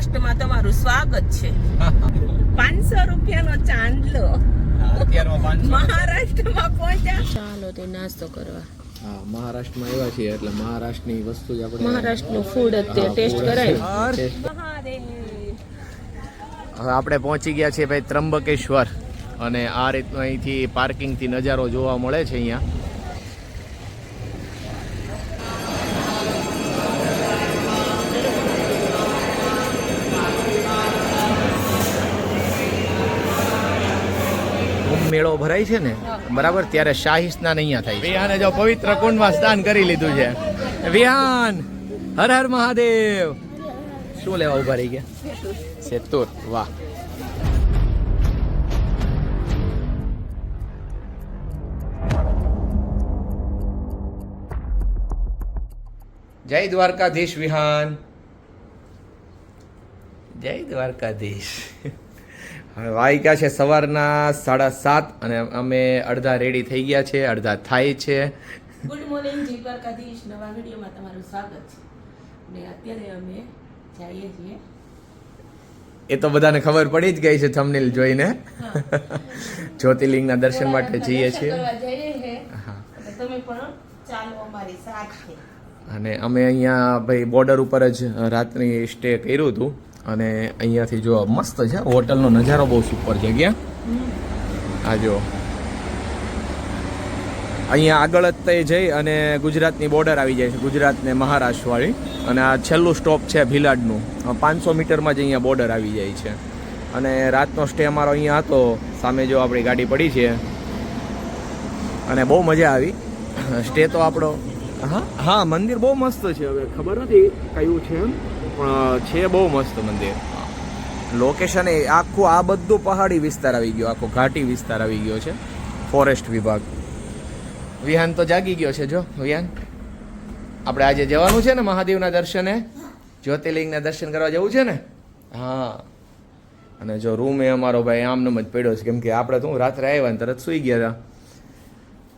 મહારાષ્ટ્રમાં તમારું સ્વાગત છે 500 રૂપિયાનો ચાંદલો મહારાષ્ટ્રમાં પહોંચ્યા. ચાલો તે નાસ્તો કરવા. હા, મહારાષ્ટ્રમાં આવ્યા છીએ એટલે મહારાષ્ટ્રની વસ્તુ જ આપણે મહારાષ્ટ્રનું ફૂડ અત્યારે ટેસ્ટ કરાય. હવે આપણે પહોંચી ગયા છીએ ભાઈ ત્રંબકેશ્વર અને આ રીતનો અહીંથી પાર્કિંગથી નજારો જોવા મળે છે અહીંયા. મેળો ભરાય છે ને બરાબર, ત્યારે શાહી સ્નાન અહીંયા થાય છે. વિહાને જો પવિત્ર કુંડમાં સ્નાન કરી લીધું છે. વિહાન હર હર મહાદેવ. શું લેવા ઉભા રહી ગયા? સેતુર. વાહ. જય દ્વારકાધીશ વિહાન. જય દ્વારકાધીશ. હવે વાગ્યા છે સવારના 7:30 અને અમે અડધા રેડી થઈ ગયા છે, અડધા થાય છે. ગુડ મોર્નિંગ જય દ્વારકાધીશ. નવા વિડીયોમાં તમારું સ્વાગત છે. ને અત્યારે અમે જઈએ છીએ, એ તો બધાને ખબર પડી જ ગઈ છે થંબનેલ જોઈને, જ્યોતિર્લિંગના દર્શન માટે જઈએ છીએ. તમે પણ ચાલો અમારી સાથે. અને અમે અહીંયા ભાઈ બોર્ડર ઉપર જ રાતની સ્ટે કર્યું હતું અને અહીંયાથી જો મસ્ત છે, હોટલનો નજારો બહુ સુપર છે. ક્યાં આ જો અહીંયા આગળ જ તે જઈ અને ગુજરાતની બોર્ડર આવી જાય છે, ગુજરાત ને મહારાષ્ટ્ર વાળી. અને આ છેલ્લું સ્ટોપ છે ભીલાડનું. 500 મીટરમાં જ અહીંયા બોર્ડર આવી જાય છે. અને રાતનો સ્ટે અમારો અહીંયા હતો. સામે જો આપણી ગાડી પડી છે અને બહુ મજા આવી. સ્ટે તો આપણો હા મંદિર બહુ મસ્ત છે. હવે ખબર નથી કયું છે પણ છે બહુ મસ્ત મંદિર. લોકેશન એ આખું આ બધું પહાડી વિસ્તાર આવી ગયો, આખો ઘાટી વિસ્તાર આવી ગયો છે, ફોરેસ્ટ વિભાગ. વિહાન તો જાગી ગયો છે. જો વિહાન, આપણે આજે જવાનું છે ને મહાદેવના દર્શને, જ્યોતિર્લિંગના દર્શન કરવા જવું છે ને. હા, અને જો રૂમ એ અમારો ભાઈ આમનામ જ પડ્યો છે, કેમ કે આપણે તો રાત્રે આવ્યા ને તરત સૂઈ ગયા હતા.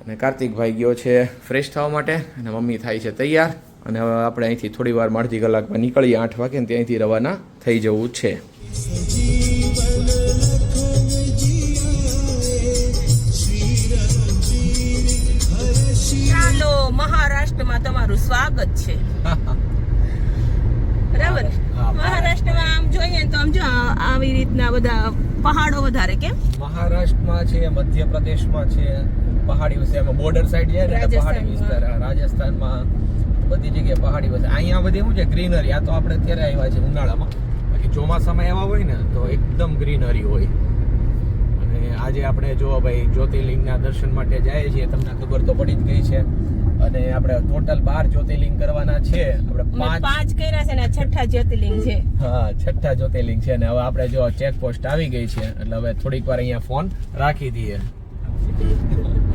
અને કાર્તિકભાઈ ગયો છે ફ્રેશ થવા માટે અને મમ્મી થાય છે તૈયાર. અને હવે આપણે અહીંથી થોડી વાર અડધી કલાકમાં નીકળીએ, 8 વાગે ને ત્યાંથી રવાના થઈ જવું છે. ચાલો મહારાષ્ટ્રમાં તમારું સ્વાગત છે. બરાબર. મહારાષ્ટ્રમાં આમ જોઈએ તો આમ જો આવી રીતના બધા પહાડો વધારે. કેમ મહારાષ્ટ્રમાં છે, મધ્યપ્રદેશમાં છે પહાડી વિસ્તાર, બોર્ડર સાઈડ છે ને પહાડી વિસ્તાર, રાજસ્થાનમાં બધી જગ્યાએ પહાડી વિસ્તાર. અહીંયા બધી શું છે ગ્રીનરી. આ તો આપણે અત્યારે આવ્યા છે ઉનાળામાં, બાકી ચોમાસામાં એવા હોય ને તો એકદમ ગ્રીનરી હોય. અને આજે આપણે જો ભાઈ જ્યોતિર્લિંગના દર્શન માટે જઈએ છીએ, તમને ખબર તો પડી જ ગઈ છે. અને આપણે ટોટલ 12 જ્યોતિર્લિંગ કરવાના છે. આપણે 5 કર્યા છે ને 6ઠ્ઠા જ્યોતિર્લિંગ છે. હા, 6ઠ્ઠા જ્યોતિર્લિંગ છે. ને હવે આપણે જો ચેકપોસ્ટ આવી ગઈ છે એટલે હવે થોડીક વાર અહીંયા ફોન રાખી દઈએ.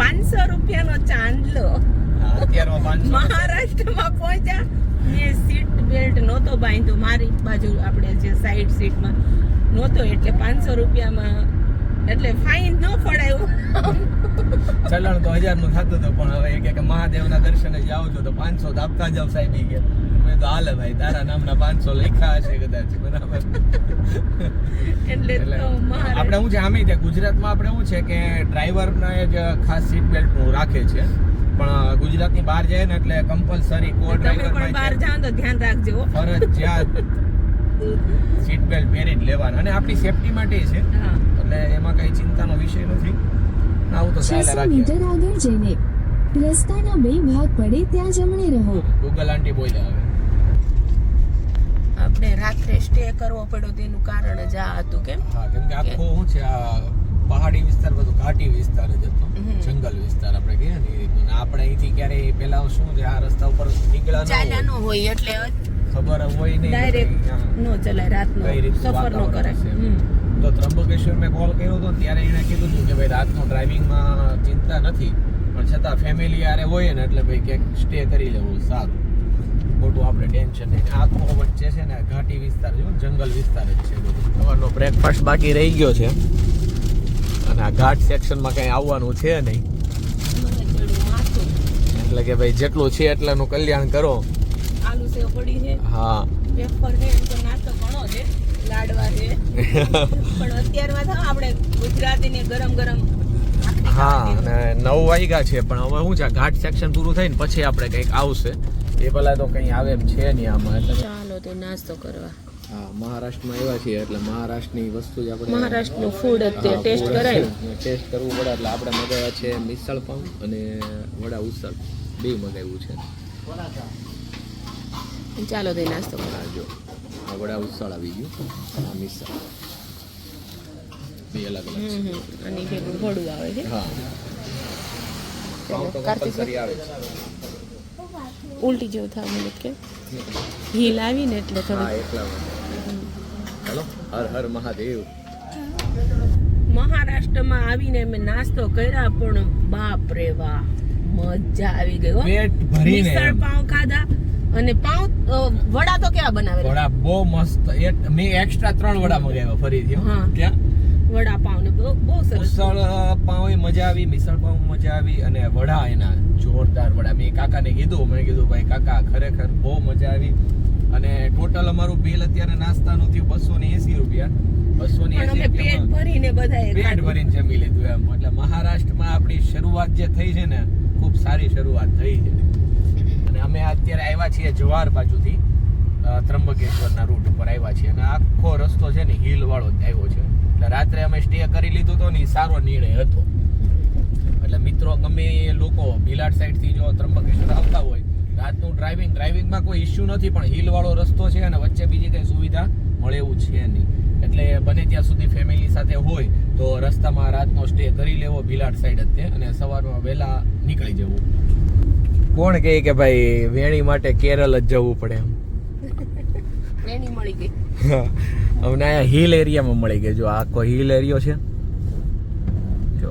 500 રૂપિયાનો ચાંદલો મહારાષ્ટ્રમાં પહોંચ્યા. મેં સીટ બેલ્ટ નહોતો બાંધ્યો, મારી બાજુ આપણે જે સાઈડ સીટમાં નહોતો, એટલે 500 રૂપિયામાં એટલે ફાઇન ન પડાયું. ચલણ તો 1000 નું થતું હતું, પણ હવે કે મહાદેવના દર્શને જાવ છો તો 500 તો આપતા જાવ સાહેબ. મેં તો હાલે ભાઈ, તારા નામના 500 લખ્યા હશે કદાચ. બરાબર. એટલે આપણે શું છે આમે ત્યાં ગુજરાતમાં આપણે શું છે કે ડ્રાઈવરને જ ખાસ સીટ બેલ્ટ નું રાખે છે, પણ ગુજરાતની બહાર જાય ને એટલે કમ્પલસરી કો ડ્રાઈવર પણ બહાર જાવ તો ધ્યાન રાખજો, ફરજિયાત સીટ બેલ્ટ પહેરી જ લેવાનું. અને આપણી સેફટી માટે છે, એટલે એમાં કઈ ચિંતાનો વિષય નથી. આવું તો ચાલે રાખીએ. 600 મીટર આગળ જઈને રસ્તાના 2 ભાગ પડે ત્યાં જમણે રહો. ગૂગલ આંટી બોલ્યા. હવે આપણે રાત્રે સ્ટે કરવો પડ્યો તેનું કારણ જ આ હતું. કેમ? હા, કેમ કે આખો શું છે આ પહાડી વિસ્તાર, બધું ઘાટી વિસ્તાર જ હતો, જંગલ વિસ્તાર આપણે કહીએ ને એ રીતનું. આપણે અહીંથી ક્યારેય પેલા શું છે આ રસ્તા ઉપર નીકળ્યા ચાલ્યા ન હોય એટલે ખબર હોય નહીં, ડાયરેક્ટ નો ચલાય, રાતનો સફર નો કરાય. તો ત્રંબકેશ્વર મેં કોલ કર્યો હતો ત્યારે એને કીધું હતું કે ભાઈ રાતનો ડ્રાઇવિંગમાં ચિંતા નથી, પણ છતાં ફેમિલી યારે હોય ને એટલે ભાઈ ક્યાંક સ્ટે કરી લેવું સારું, ખોટું આપણે ટેન્શન નહીં. આખો વચ્ચે છે ને ઘાટી વિસ્તાર છે, જંગલ વિસ્તાર જ છે બધું. સવારનો બ્રેકફાસ્ટ બાકી રહી ગયો છે અને આ ઘાટ સેક્શનમાં કંઈ આવવાનું છે નહીં, એટલે કે ભાઈ જેટલું છે એટલાનું કલ્યાણ કરો. આલુ સેવ પડી છે. હા, વેફર છે એમ તો નાસ્તો ઘણો છે, લાડવા છે પણ અત્યારમાં તો આપણે ગુજરાતીને ગરમ ગરમ હા અને 9 વાગ્યા છે પણ હવે શું છે ઘાટ સેક્શન પૂરું થઈને પછી આપણે કંઈક આવશે એ પહેલા તો કંઈ આવે એમ છે નહીં આમાં એટલે ચાલો તે નાસ્તો કરવા. હા મહારાષ્ટ્રમાં આવ્યા છીએ એટલે મહારાષ્ટ્રની વસ્તુ જ આપણે મહારાષ્ટ્રનું ફૂડ અત્યારે ટેસ્ટ કરાય. ટેસ્ટ કરવું પડે એટલે આપણે મગાવ્યા છે મિસળ પાઉં અને વડા ઉસળ બે મગાવ્યું છે. ચાલો તે નાસ્તો કરવા. હા જો આ વડા ઉસળ આવી ગયું, આ મિસળ બે અલગ અલગ છે. અને ભેગું ઘોડું આવે છે. હા પાઉં તો કાર્તિક compulsory આવે છે. ઉલટી જેવું થવા મળે કે હિલ આવી ને એટલે હા થોડું. એટલા હેલો હર હર મહાદેવ. મહારાષ્ટ્રમાં આવીને મેં નાસ્તો કર્યા પણ બાપ રે વાહ મજા આવી ગઈ હો. પેટ ભરીને મિસળ પાઉં ખાધા અને પાઉં વડા તો કેવા બનાવે વડા બહુ મસ્ત. મેં એક્સ્ટ્રા 3 વડા મગાવ્યા ફરીથી. હા. ક્યાં વડા પાઉં ને બહુ સરસ. ઉસળ પાઉં મજા આવી, મિસળ પાઉં મજા આવી અને વડા એના જોરદાર વડા. મેં કાકાને કીધું, મેં કીધું ભાઈ કાકા ખરેખર બહુ મજા આવી. અને ટોટલ અમારું બિલ અત્યારે નાસ્તાનું થયું 280 રૂપિયા. 280 પેટ રૂપિયામાં ભરીને બધાએ પેટ ખાધું. ભરીને જમી લીધું એમ. એટલે મહારાષ્ટ્રમાં આપણી શરૂઆત જે થઈ છે ને ખૂબ સારી શરૂઆત થઈ છે. અને અમે અત્યારે આવ્યા છીએ જવાહર બાજુથી ત્રંબકેશ્વરના રૂટ ઉપર આવ્યા છીએ અને આખો રસ્તો છે ને હિલ વાળો જ આવ્યો છે. એટલે રાત્રે અમે સ્ટે કરી લીધો હતો ને સારો નિર્ણય હતો. એટલે મિત્રો ગમે એ લોકો ભીલાડ સાઈડથી જો ત્રંબકેશ્વર આવતા હોય રાતનું ડ્રાઇવિંગમાં કોઈ ઇશ્યુ નથી પણ હિલ વાળો રસ્તો છે અને વચ્ચે બીજી કઈ સુવિધા મળે એવું છે નહીં. એટલે બને ત્યાં સુધી ફેમિલી સાથે હોય તો રસ્તામાં રાતનો સ્ટે કરી લેવો ભીલાડ સાઈડ જ અને સવારમાં વહેલા નીકળી જવું. કોણ કહે કે ભાઈ વેણી માટે કેરળ જ જવું પડે એમ. એની મળી ગઈ. અમને અહીંયા હિલ એરિયામાં મળી ગઈ. જો આખો હિલ એરિયો છે જો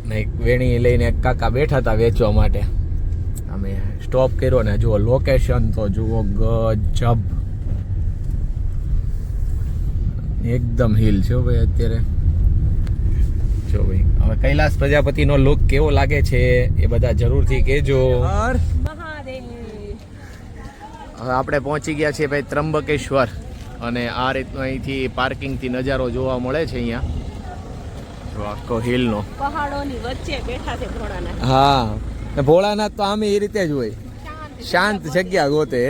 ને એક વેણી લઈને એક કાકા બેઠા હતા વેચવા માટે. અમે સ્ટોપ કર્યો ને જુઓ લોકેશન તો જુઓ ગજબ એકદમ હિલ છે ભાઈ અત્યારે. જો ભાઈ હવે કૈલાસ પ્રજાપતિનો લુક કેવો લાગે છે એ બધા જરૂરથી કહેજો. મહાદેવ. હવે આપણે પહોંચી ગયા છીએ ભાઈ ત્રંબકેશ્વર અને આ રીતનો અહીંથી પાર્કિંગથી નજારો જોવા મળે છે અહીંયા જો આખો હિલનો. પહાડોની વચ્ચે બેઠા છે ભોળાનાથ. હા ને ભોળાનાથ તો આમે એ રીતે જ હોય, શાંત જગ્યા ગોતે.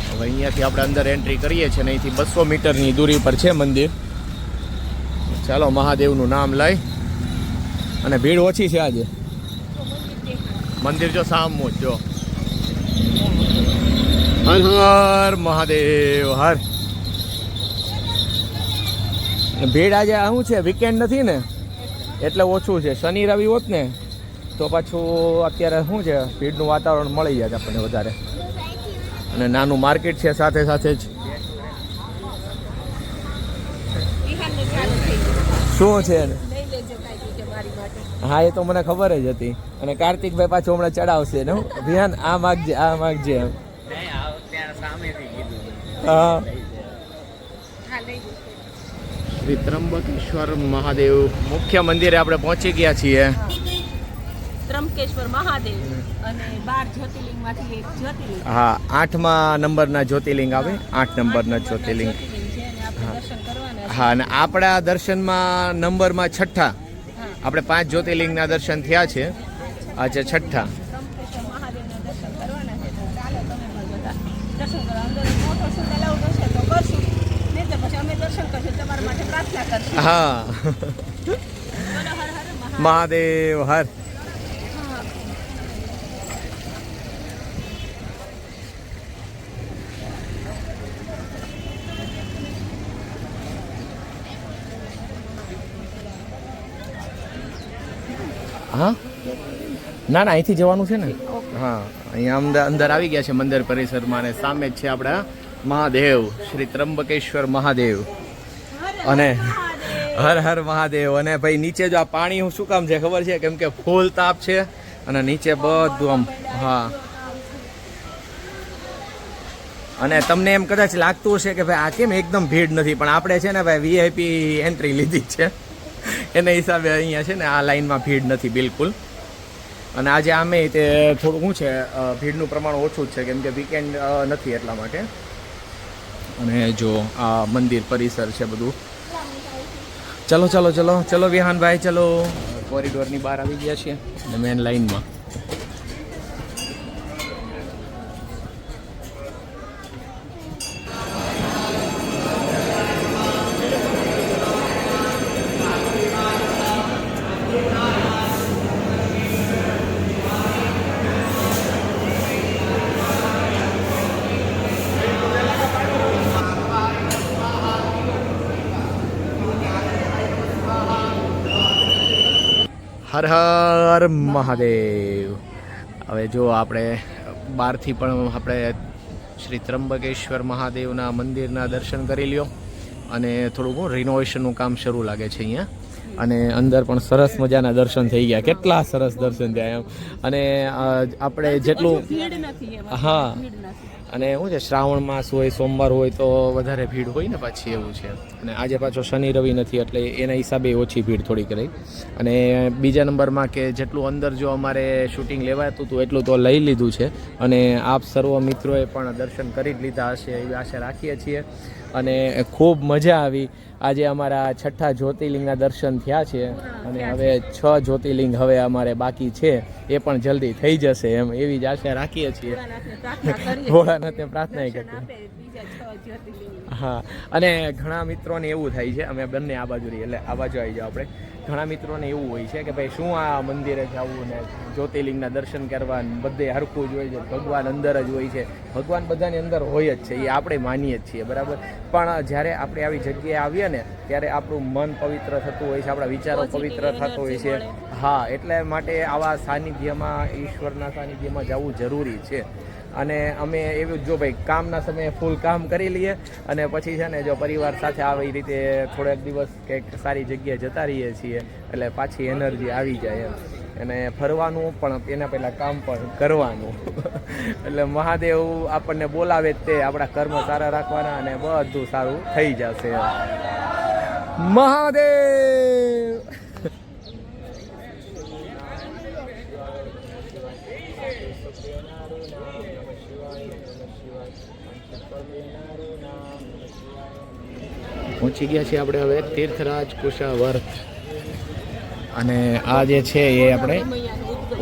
હવે અહીંયાથી આપણે અંદર એન્ટ્રી કરીએ છીએ ને અહીંથી 200 મીટરની દૂરી પર છે મંદિર. ચાલો મહાદેવનું નામ લઈ અને ભીડ ઓછી છે આજે. મંદિર જો સામું જો. હર હર મહાદેવ હર. ભીડ આજે શું છે વીકેન્ડ નથી ને એટલે ઓછું છે. શનિ રવિ હોત ને તો પાછું અત્યારે શું છે ભીડનું વાતાવરણ મળી જાય આપણને વધારે. અને નાનું માર્કેટ છે સાથે સાથે જ. શું છે લઈ લેજો કાંઈ કે મારી માટે. હા એ તો મને ખબર જ હતી. અને કાર્તિકભાઈ પાછું હમણાં ચડાવશે ને અભિયાન આ માગજે એમ. હા શ્રી ત્રંબકેશ્વર મહાદેવ મુખ્ય મંદિરે આપણે પહોંચી ગયા છીએ. ત્રંબકેશ્વર મહાદેવ અને 12 જ્યોતિર્લિંગમાંથી એક જ્યોતિર્લિંગ. હા 8મા નંબરના જ્યોતિર્લિંગ આવે. 8 નંબરના જ્યોતિર્લિંગ. છે અને આપણે દર્શન કરવાના. હા અને આપણા દર્શનમાં નંબરમાં 6ઠા. આપણે 5 જ્યોતિર્લિંગના દર્શન થયા છે, આજે 6ઠા. ત્રંબકેશ્વર મહાદેવના દર્શન કરવાના છે તો ચાલો તમે પણ બધા દર્શન કરો. અંદર મોટો શું અલાઉડ હશે તો કરશું, નહીં તો પછી અમે દર્શન કરશું, તમારા માટે પ્રાર્થના કરશું. હા બોલો હર હર મહાદેવ હર. હા ના અહીંથી જવાનું છે ને. હા અહીંયા અંદર આવી ગયા છે મંદિર પરિસરમાં અને સામે જ છે આપણા મહાદેવ શ્રી ત્રંબકેશ્વર મહાદેવ. અને હર હર મહાદેવ. અને ભાઈ નીચે જો આ પાણી શું કામ છે ખબર છે? કેમ કે ફૂલ તાપ છે અને નીચે બધું આમ. હા અને તમને એમ કદાચ લાગતું હશે કે ભાઈ આ કેમ એકદમ ભીડ નથી, પણ આપણે છે ને ભાઈ VIP એન્ટ્રી લીધી છે એના હિસાબે અહીંયા છે ને આ લાઈનમાં ભીડ નથી બિલકુલ. અને આજે આમે તે થોડું શું છે ભીડનું પ્રમાણ ઓછું જ છે કેમ કે વીકેન્ડ નથી એટલા માટે. અને જો આ મંદિર પરિસર છે બધું. ચલો ચલો ચલો ચલો વિહાનભાઈ ચલો. કોરિડોરની બહાર આવી ગયા છીએ અને મેન લાઈનમાં. હર હર મહાદેવ. હવે જો આપણે બહારથી પણ આપણે શ્રી ત્રંબકેશ્વર મહાદેવના મંદિરના દર્શન કરી લ્યો. અને થોડુંક રિનોવેશનનું કામ શરૂ લાગે છે અહીંયા. અને અંદર પણ સરસ મજાના દર્શન થઈ ગયા. કેટલા સરસ દર્શન થયા એમ. અને આપણે જેટલું હા અને શું છે શ્રાવણ માસ હોય સોમવાર હોય તો વધારે ભીડ હોય ને પાછી એવું છે. અને આજે પાછો શનિ રવિ નથી એટલે એના હિસાબે ઓછી ભીડ થોડીક રહી. અને બીજા નંબરમાં કે જેટલું અંદર જો અમારે શૂટિંગ લેવાતું હતું એટલું તો લઈ લીધું છે. અને આપ સર્વ મિત્રોએ પણ દર્શન કરી જ લીધા હશે એવી આશા રાખીએ છીએ. અને ખૂબ મજા આવી. આજે અમારા 6ઠ્ઠા જ્યોતિર્લિંગના દર્શન થયા છે. અને હવે 6 જ્યોતિર્લિંગ હવે અમારે બાકી છે એ પણ જલ્દી થઈ જશે એમ એવી જ આશા રાખીએ છીએ. ભોળાનાથને પ્રાર્થના કરીએ. હા અને ઘણા મિત્રોને એવું થાય છે અમે બંને આ બાજુ રહીએ એટલે આ બાજુ આવી જાઓ આપણે. ઘણા મિત્રોને એવું હોય છે કે ભાઈ શું આ મંદિરે જવું ને જ્યોતિર્લિંગના દર્શન કરવા બધે હરખું જ હોય છે. ભગવાન અંદર જ હોય છે. ભગવાન બધાની અંદર હોય જ છે એ આપણે માનીએ જ છીએ બરાબર. પણ જ્યારે આપણે આવી જગ્યાએ આવીએ ને ત્યારે આપણું મન પવિત્ર થતું હોય છે. આપણા વિચારો પવિત્ર થતો હોય છે. હા એટલે માટે આવા સાનિધ્યમાં ઈશ્વરના સાનિધ્યમાં જવું જરૂરી છે. અને અમે એવું જો ભાઈ કામના સમયે ફૂલ કામ કરી લઈએ અને પછી છે ને જો પરિવાર સાથે આવી રીતે થોડાક દિવસ કંઈક સારી જગ્યાએ જતા રહીએ છીએ એટલે પાછી એનર્જી આવી જાય એમ. અને ફરવાનું પણ એના પહેલાં કામ પણ કરવાનું. એટલે મહાદેવ આપણને બોલાવે જ તે આપણા કર્મ સારા રાખવાના અને બધું સારું થઈ જશે. મહાદેવ પહોંચી ગયા છીએ આપણે હવે તીર્થરાજ કુશાવર્ત. અને આ જે છે એ આપણે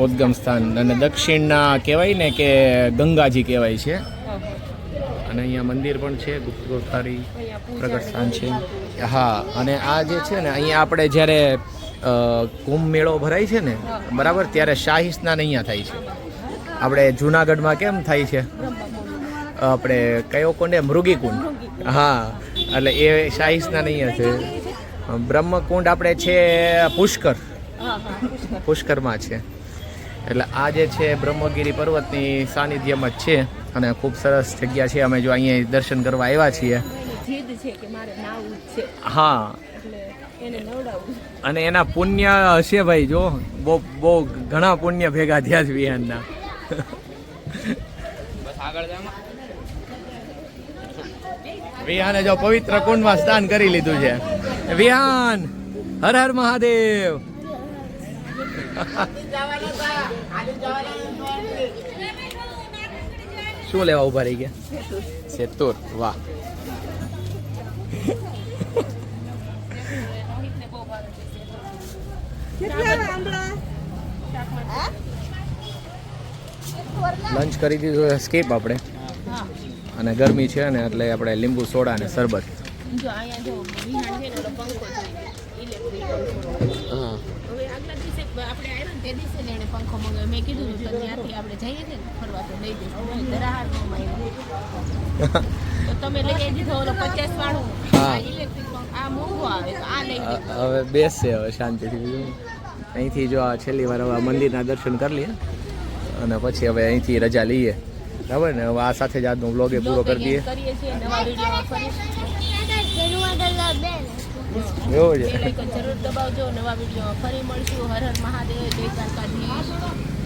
ઉદ્ગમ સ્થાન અને દક્ષિણના કહેવાય ને કે ગંગાજી કહેવાય છે. અને અહીંયા મંદિર પણ છે ગુપ્તગોતારી પ્રગટ સ્થાન છે. હા અને આ જે છે ને અહીંયા આપણે જ્યારે કુંભ મેળો ભરાય છે ને બરાબર ત્યારે શાહી સ્નાન અહીંયા થાય છે. આપણે જુનાગઢમાં કેમ થાય છે આપણે કયો કુંડ મૃગીકુંડ. હા એટલે એ શાહી સ્નાન અહીંયા છે. બ્રહ્મકુંડ આપણે છે પુષ્કરમાં છે. એટલે આ જે છે બ્રહ્મગીરી પર્વતની સાનિધ્યમાં જ છે. અને ખૂબ સરસ જગ્યા છે. અમે જો અહીંયા દર્શન કરવા આવ્યા છીએ. હા અને એના પુણ્ય હશે ભાઈ. જો બહુ ઘણા પુણ્ય ભેગા થયા છે વિહાનના. વિહાને જો પવિત્ર કુંડમાં સ્નાન કરી લીધું છે. વિહાન હર હર મહાદેવ. શું લેવા ઉભા રહી ગયા? સેતુર. વાહ. લંચ કરી દીધું સ્કીપ આપણે. અને ગરમી છે ને એટલે આપણે લીંબુ સોડા અને શરબત. જો અહીંયા જો વિહાન છે ને તો પંખો જોઈએ ઇલેક્ટ્રિક પંખો. હા હવે આગલા દિવસે આપણે આવ્યા ને તે દિવસે ને એને પંખો મંગાવ્યો. મેં કીધું તો ત્યાંથી આપણે જઈએ છીએ ને ફરવા તો લઈ દઈશું. ધરાહારમાં આવ્યો તો તમે લઈ આવી દીધો ઓલો 50 વાળું. હા ઇલેક્ટ્રિક પંખો આ મોંઘો આવે તો આ લઈ દીધું. હવે બેસશે હવે શાંતિથી. અહીંથી જો આ છેલ્લી વાર હવે મંદિરના દર્શન કરી લઈએ અને પછી હવે અહીંથી રજા લઈએ બરાબર ને. હવે આ સાથે જ આજનો વ્લોગ એ પૂરો કરી દઈએ. કરીએ છીએ નવા વિડીયોમાં ફરી એવું છે. જરૂર દબાવજો. નવા વિડીયોમાં ફરી મળશું. હર હર મહાદેવ. જય દ્વારકાધીશ.